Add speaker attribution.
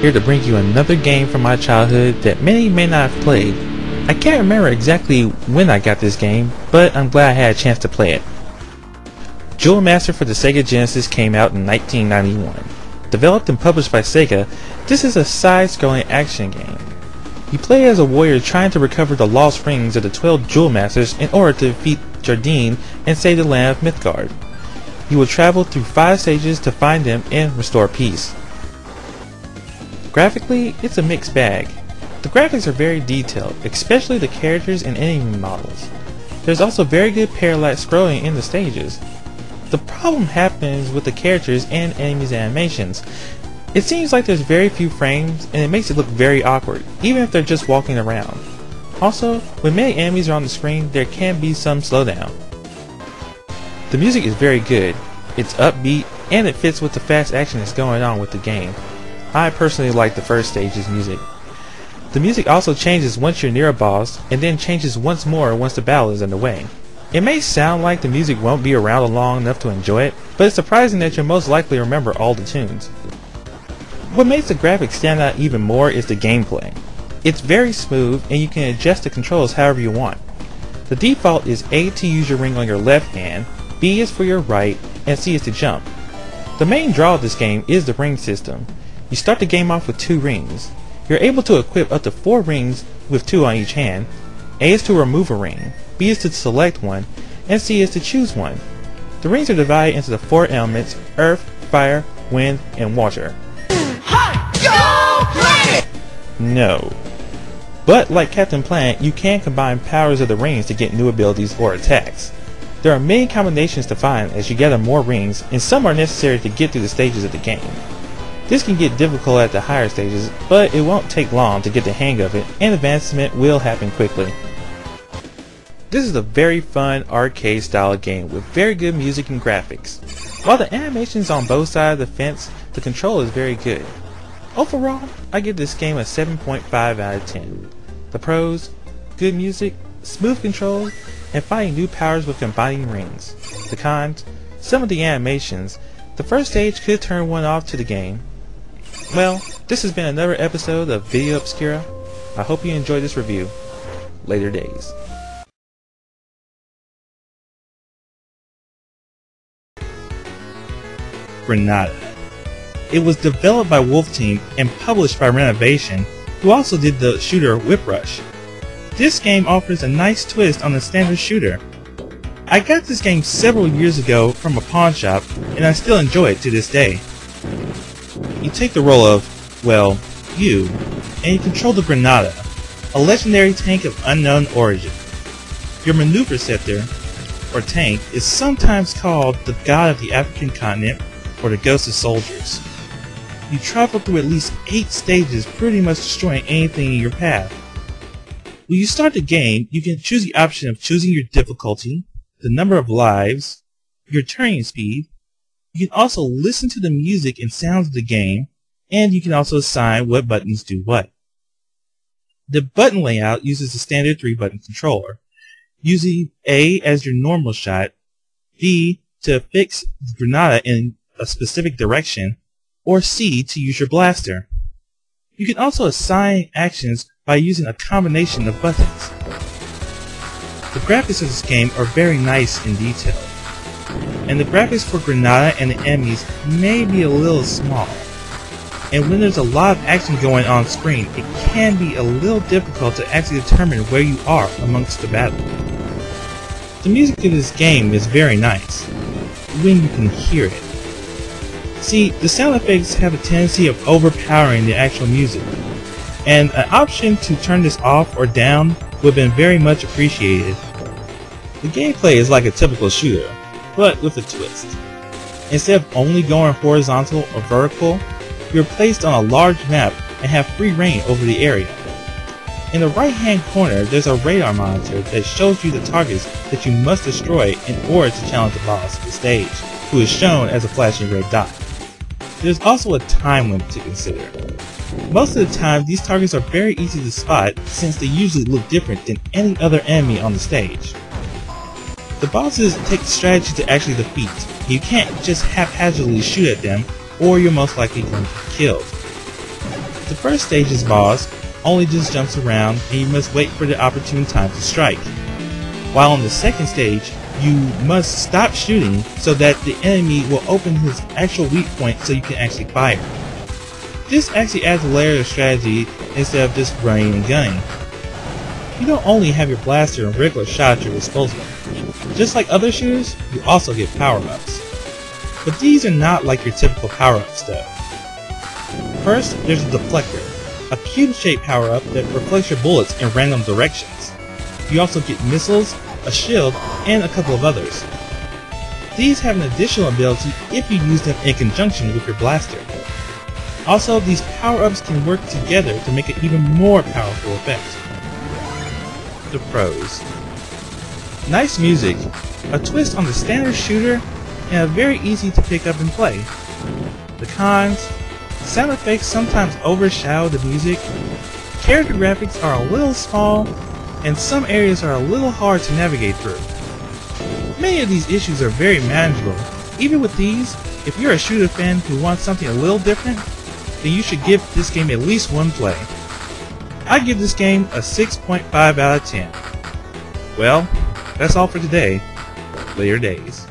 Speaker 1: here to bring you another game from my childhood that many may not have played. I can't remember exactly when I got this game, but I'm glad I had a chance to play it. Jewel Master for the Sega Genesis came out in 1991. Developed and published by Sega, this is a side-scrolling action game. You play as a warrior trying to recover the lost rings of the 12 Jewel Masters in order to defeat Jardine and save the land of Mythgard. You will travel through 5 stages to find them and restore peace. Graphically, it's a mixed bag. The graphics are very detailed, especially the characters and enemy models. There's also very good parallax scrolling in the stages. The problem happens with the characters and enemies' animations. It seems like there's very few frames and it makes it look very awkward, even if they're just walking around. Also, when many enemies are on the screen, there can be some slowdown. The music is very good. It's upbeat and it fits with the fast action that's going on with the game. I personally like the first stage's music. The music also changes once you're near a boss and then changes once more once the battle is underway. It may sound like the music won't be around long enough to enjoy it, but it's surprising that you'll most likely remember all the tunes. What makes the graphics stand out even more is the gameplay. It's very smooth and you can adjust the controls however you want. The default is A to use your ring on your left hand, B is for your right, and C is to jump. The main draw of this game is the ring system. You start the game off with 2 rings. You're able to equip up to 4 rings with 2 on each hand. A is to remove a ring, B is to select one, and C is to choose one. The rings are divided into the 4 elements: earth, fire, wind, and water. No. But like Captain Planet, you can combine powers of the rings to get new abilities or attacks. There are many combinations to find as you gather more rings, and some are necessary to get through the stages of the game. This can get difficult at the higher stages, but it won't take long to get the hang of it, and advancement will happen quickly. This is a very fun arcade style game with very good music and graphics. While the animations on both sides of the fence, the control is very good. Overall, I give this game a 7.5 out of 10. The pros: good music, smooth controls, and finding new powers with combining rings. The cons: some of the animations. The first stage could turn one off to the game. Well, this has been another episode of Video Obscura. I hope you enjoyed this review. Later days. Granada. It was developed by Wolf Team and published by Renovation, who also did the shooter Whip Rush. This game offers a nice twist on the standard shooter. I got this game several years ago from a pawn shop, and I still enjoy it to this day. You take the role of, well, you, and you control the Granada, a legendary tank of unknown origin. Your maneuver scepter, or tank, is sometimes called the god of the African continent or the ghost of soldiers. You travel through at least 8 stages, pretty much destroying anything in your path. When you start the game, you can choose the option of choosing your difficulty, the number of lives, your turning speed. You can also listen to the music and sounds of the game, and you can also assign what buttons do what. The button layout uses the standard 3-button controller, using A as your normal shot, B to fix the Granada in a specific direction, or C to use your blaster. You can also assign actions by using a combination of buttons. The graphics of this game are very nice and detailed, and the graphics for Granada and the enemies may be a little small. And when there's a lot of action going on screen, it can be a little difficult to actually determine where you are amongst the battle. The music of this game is very nice, when you can hear it. See, the sound effects have a tendency of overpowering the actual music, and an option to turn this off or down would have been very much appreciated. The gameplay is like a typical shooter, but with a twist. Instead of only going horizontal or vertical, you're placed on a large map and have free reign over the area. In the right hand corner, there's a radar monitor that shows you the targets that you must destroy in order to challenge the boss of the stage, who is shown as a flashing red dot. There's also a time limit to consider. Most of the time, these targets are very easy to spot since they usually look different than any other enemy on the stage. The bosses take strategy to actually defeat. You can't just haphazardly shoot at them, or you're most likely going to be killed. The first stage's boss only just jumps around and you must wait for the opportune time to strike. While on the second stage, you must stop shooting so that the enemy will open his actual weak point so you can actually fire. This actually adds a layer of strategy instead of just running and gunning. You don't only have your blaster and regular shot at your disposal. Just like other shooters, you also get power-ups. But these are not like your typical power-up stuff. First, there's a deflector, a cube-shaped power-up that reflects your bullets in random directions. You also get missiles, a shield, and a couple of others. These have an additional ability if you use them in conjunction with your blaster. Also, these power-ups can work together to make an even more powerful effect. The pros. Nice music, a twist on the standard shooter, and a very easy to pick up and play. The cons. Sound effects sometimes overshadow the music, character graphics are a little small, and some areas are a little hard to navigate through. Many of these issues are very manageable. Even with these, if you're a shooter fan who wants something a little different, then you should give this game at least one play. I give this game a 6.5 out of 10. Well, that's all for today. Later days.